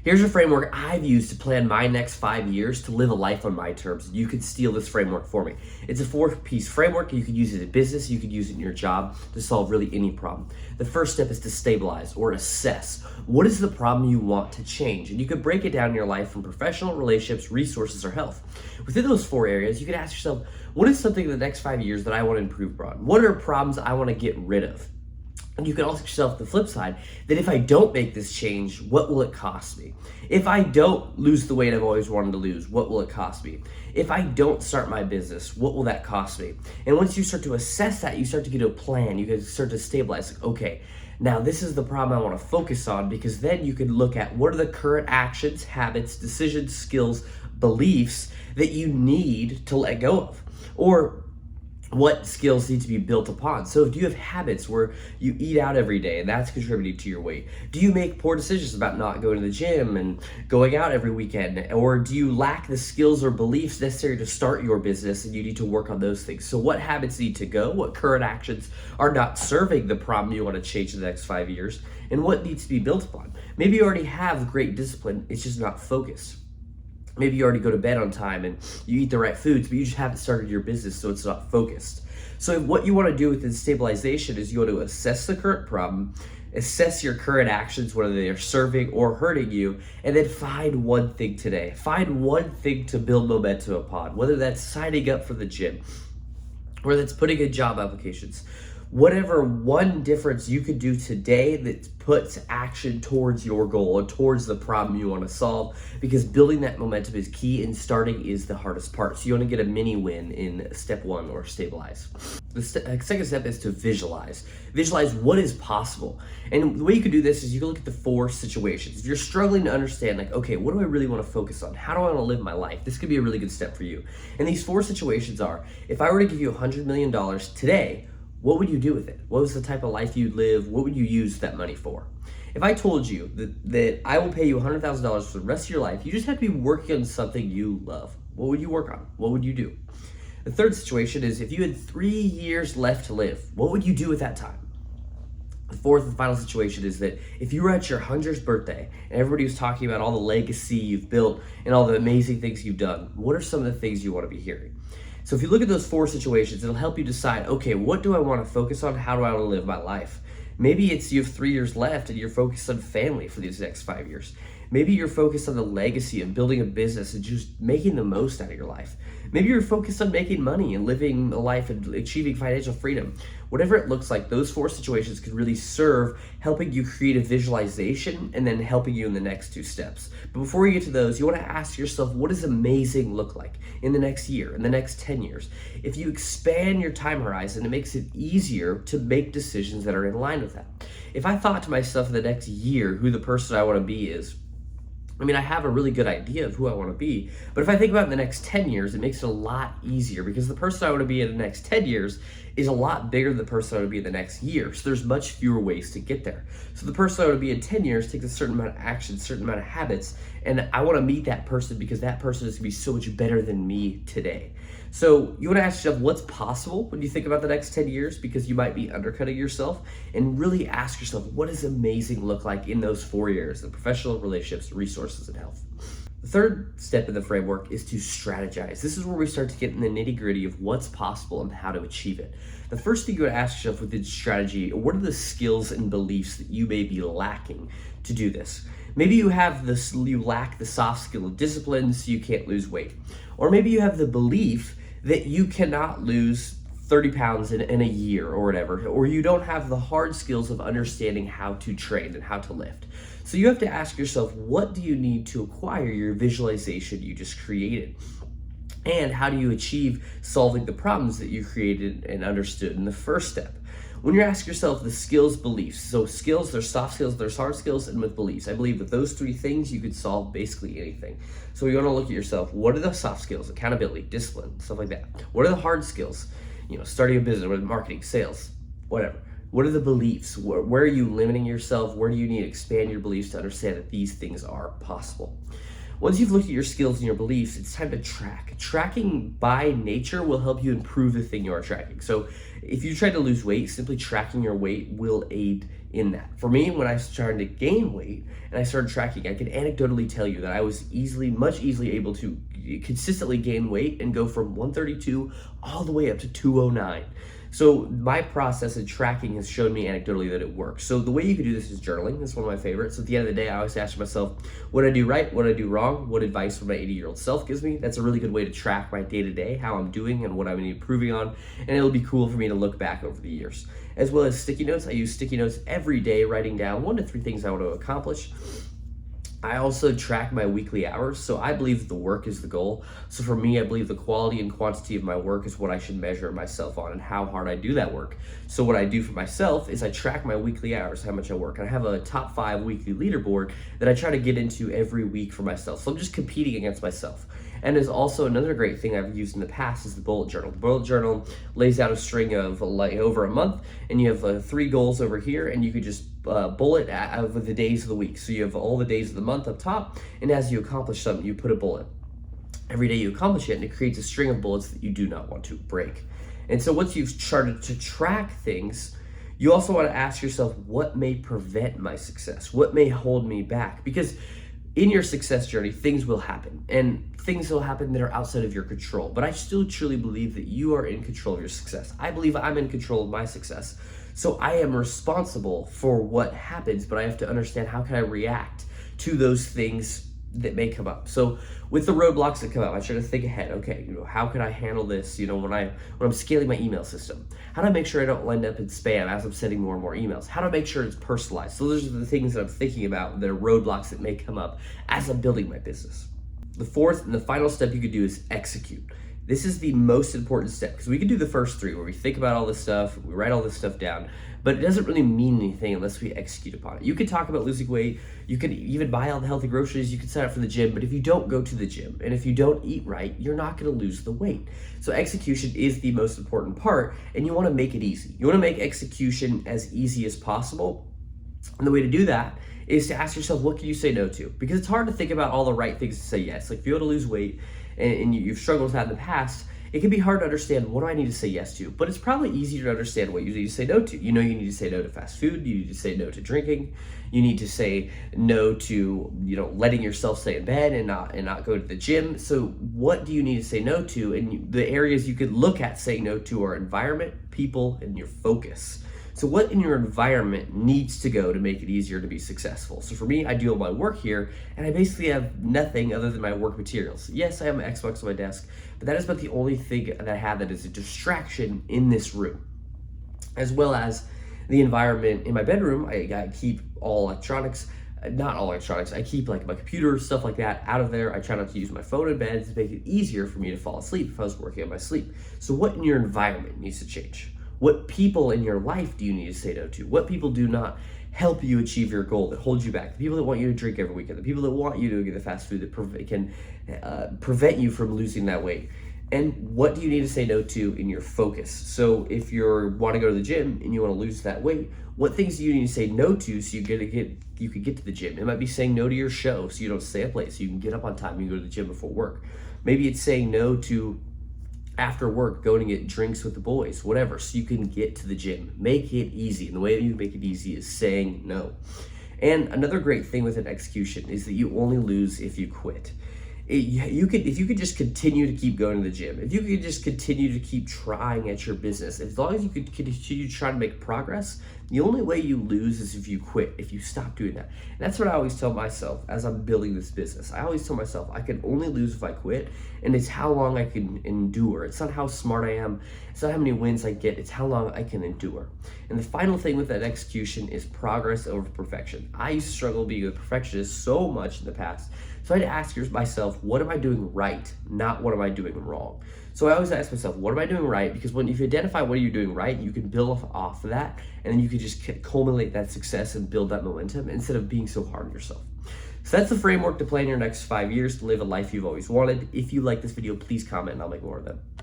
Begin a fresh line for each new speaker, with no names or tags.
Here's a framework I've used to plan my next 5 years to live a life on my terms. You could steal this framework for me. It's a 4-piece framework. You could use it in business. You could use it in your job to solve really any problem. The first step is to stabilize or assess. What is the problem you want to change? And you could break it down in your life from professional, relationships, resources, or health. Within those 4 areas, you could ask yourself, what is something in the next 5 years that I want to improve upon? What are problems I want to get rid of? And you can also ask yourself the flip side, that if I don't make this change, what will it cost me? If I don't lose the weight I've always wanted to lose, what will it cost me? If I don't start my business, what will that cost me? And once you start to assess that, you start to get a plan. You can start to stabilize, like, okay, now this is the problem I want to focus on, because then you can look at what are the current actions, habits, decisions, skills, beliefs that you need to let go of, or what skills need to be built upon. So do you have habits where you eat out every day and that's contributing to your weight? Do you make poor decisions about not going to the gym and going out every weekend? Or do you lack the skills or beliefs necessary to start your business and you need to work on those things? So what habits need to go? What current actions are not serving the problem you want to change in the next 5 years? And what needs to be built upon? Maybe you already have great discipline, it's just not focused. Maybe you already go to bed on time and you eat the right foods, but you just haven't started your business, so it's not focused. So what you want to do within stabilization is you want to assess the current problem, assess your current actions, whether they are serving or hurting you, and then find one thing today. Find one thing to build momentum upon, whether that's signing up for the gym, whether that's putting in job applications. Whatever one difference you could do today that puts action towards your goal or towards the problem you want to solve, because building that momentum is key and starting is the hardest part. So you want to get a mini win in step 1 or stabilize. The second step is to visualize. Visualize what is possible. And the way you can do this is you can look at the 4 situations. If you're struggling to understand, like, okay, what do I really want to focus on? How do I want to live my life? This could be a really good step for you. And these 4 situations are, if I were to give you $100 million today, what would you do with it? What was the type of life you'd live? What would you use that money for? If I told you that I will pay you $100,000 for the rest of your life, you just have to be working on something you love. What would you work on? What would you do? The third situation is, if you had 3 years left to live, what would you do at that time? The fourth and final situation is that if you were at your 100th birthday and everybody was talking about all the legacy you've built and all the amazing things you've done, what are some of the things you want to be hearing? So if you look at those 4 situations, it'll help you decide, okay, what do I want to focus on? How do I want to live my life? Maybe it's you have 3 years left and you're focused on family for these next 5 years. Maybe you're focused on the legacy of building a business and just making the most out of your life. Maybe you're focused on making money and living a life and achieving financial freedom. Whatever it looks like, those 4 situations could really serve helping you create a visualization and then helping you in the next 2 steps. But before you get to those, you want to ask yourself, what does amazing look like in the next year, in the next 10 years? If you expand your time horizon, it makes it easier to make decisions that are in line with that. If I thought to myself in the next year who the person I want to be is, I mean, I have a really good idea of who I want to be, but if I think about in the next 10 years, it makes it a lot easier, because the person I want to be in the next 10 years is a lot bigger than the person I want to be in the next year. So there's much fewer ways to get there. So the person I want to be in 10 years takes a certain amount of action, a certain amount of habits, and I want to meet that person because that person is going to be so much better than me today. So you want to ask yourself what's possible when you think about the next 10 years, because you might be undercutting yourself, and really ask yourself, what does amazing look like in those 4 years, the professional, relationships, resources, and health. The third step in the framework is to strategize. This is where we start to get in the nitty-gritty of what's possible and how to achieve it. The first thing you would ask yourself within strategy, what are the skills and beliefs that you may be lacking to do this? Maybe you lack the soft skill of discipline, so you can't lose weight. Or maybe you have the belief that you cannot lose 30 pounds in a year or whatever, or you don't have the hard skills of understanding how to train and how to lift. So you have to ask yourself, what do you need to acquire your visualization you just created? And how do you achieve solving the problems that you created and understood in the first step? When you ask yourself the skills, beliefs, so skills, there's soft skills, there's hard skills, and with beliefs. I believe with those 3 things, you could solve basically anything. So you want to look at yourself, what are the soft skills? Accountability, discipline, stuff like that. What are the hard skills? Starting a business, marketing, sales, whatever. What are the beliefs? Where are you limiting yourself? Where do you need to expand your beliefs to understand that these things are possible? Once you've looked at your skills and your beliefs, it's time to track. Tracking by nature will help you improve the thing you are tracking. So if you try to lose weight, simply tracking your weight will aid in that. For me, when I started to gain weight and I started tracking, I can anecdotally tell you that I was much easily able to consistently gain weight and go from 132 all the way up to 209. So my process of tracking has shown me anecdotally that it works. So the way you can do this is journaling. That's one of my favorites. So at the end of the day, I always ask myself, what did I do right? What did I do wrong? What advice would my 80-year-old self gives me? That's a really good way to track my day-to-day, how I'm doing and what I'm improving on. And it'll be cool for me to look back over the years. As well as sticky notes. I use sticky notes every day, writing down 1 to 3 things I want to accomplish. I also track my weekly hours, so I believe the work is the goal. So for me, I believe the quality and quantity of my work is what I should measure myself on and how hard I do that work. So what I do for myself is I track my weekly hours, how much I work. And I have a top 5 weekly leaderboard that I try to get into every week for myself. So I'm just competing against myself. And there's also another great thing I've used in the past is the bullet journal. The bullet journal lays out a string of like over a month, and you have 3 goals over here, and you could just bullet over the days of the week. So you have all the days of the month up top, and as you accomplish something, you put a bullet. Every day you accomplish it, and it creates a string of bullets that you do not want to break. And so once you've started to track things, you also want to ask yourself, what may prevent my success? What may hold me back? Because in your success journey, things will happen, and things will happen that are outside of your control. But I still truly believe that you are in control of your success. I believe I'm in control of my success. So I am responsible for what happens, but I have to understand how can I react to those things that may come up. So with the roadblocks that come up, I try to think ahead. Okay, how can I handle this? When I'm scaling my email system, how do I make sure I don't end up in spam as I'm sending more and more emails? How do I make sure it's personalized? So those are the things that I'm thinking about, that are roadblocks that may come up as I'm building my business. The fourth and the final step you could do is execute. This is the most important step, because we can do the first 3 where we think about all this stuff, we write all this stuff down, but it doesn't really mean anything unless we execute upon it. You could talk about losing weight, you could even buy all the healthy groceries, you could sign up for the gym, but if you don't go to the gym and if you don't eat right, you're not gonna lose the weight. So execution is the most important part, and you wanna make it easy. You wanna make execution as easy as possible, and the way to do that is to ask yourself, what can you say no to? Because it's hard to think about all the right things to say yes. Like if you want to lose weight and you've struggled with that in the past, it can be hard to understand, what do I need to say yes to? But it's probably easier to understand what you need to say no to. You need to say no to fast food, you need to say no to drinking, you need to say no to, letting yourself stay in bed and not go to the gym. So what do you need to say no to? And the areas you could look at saying no to are environment, people, and your focus. So what in your environment needs to go to make it easier to be successful? So for me, I do all my work here, and I basically have nothing other than my work materials. Yes, I have my Xbox on my desk, but that is about the only thing that I have that is a distraction in this room. As well as the environment in my bedroom, I keep all electronics, not all electronics, I keep like my computer, stuff like that out of there. I try not to use my phone in bed to make it easier for me to fall asleep if I was working on my sleep. So what in your environment needs to change? What people in your life do you need to say no to? What people do not help you achieve your goal, that hold you back? The people that want you to drink every weekend, the people that want you to get the fast food that can prevent you from losing that weight. And what do you need to say no to in your focus? So if you want to go to the gym and you want to lose that weight, what things do you need to say no to so you can get to the gym? It might be saying no to your show so you don't stay up late, so you can get up on time, you can go to the gym before work. Maybe it's saying no to after work, going to get drinks with the boys, whatever, so you can get to the gym. Make it easy. And the way that you make it easy is saying no. And another great thing with an execution is that you only lose if you quit. If you could just continue to keep going to the gym, if you could just continue to keep trying at your business, as long as you could continue trying to make progress, the only way you lose is if you quit, if you stop doing that. And that's what I always tell myself as I'm building this business. I always tell myself I can only lose if I quit, and it's how long I can endure. It's not how smart I am, it's not how many wins I get, it's how long I can endure. And the final thing with that execution is progress over perfection. I used to struggle being a perfectionist so much in the past. So I had to ask myself, what am I doing right, not what am I doing wrong? So I always ask myself, what am I doing right? Because if you identify what you're doing right, you can build off of that, and then you can just culminate that success and build that momentum instead of being so hard on yourself. So that's the framework to plan your next 5 years to live a life you've always wanted. If you like this video, please comment and I'll make more of them.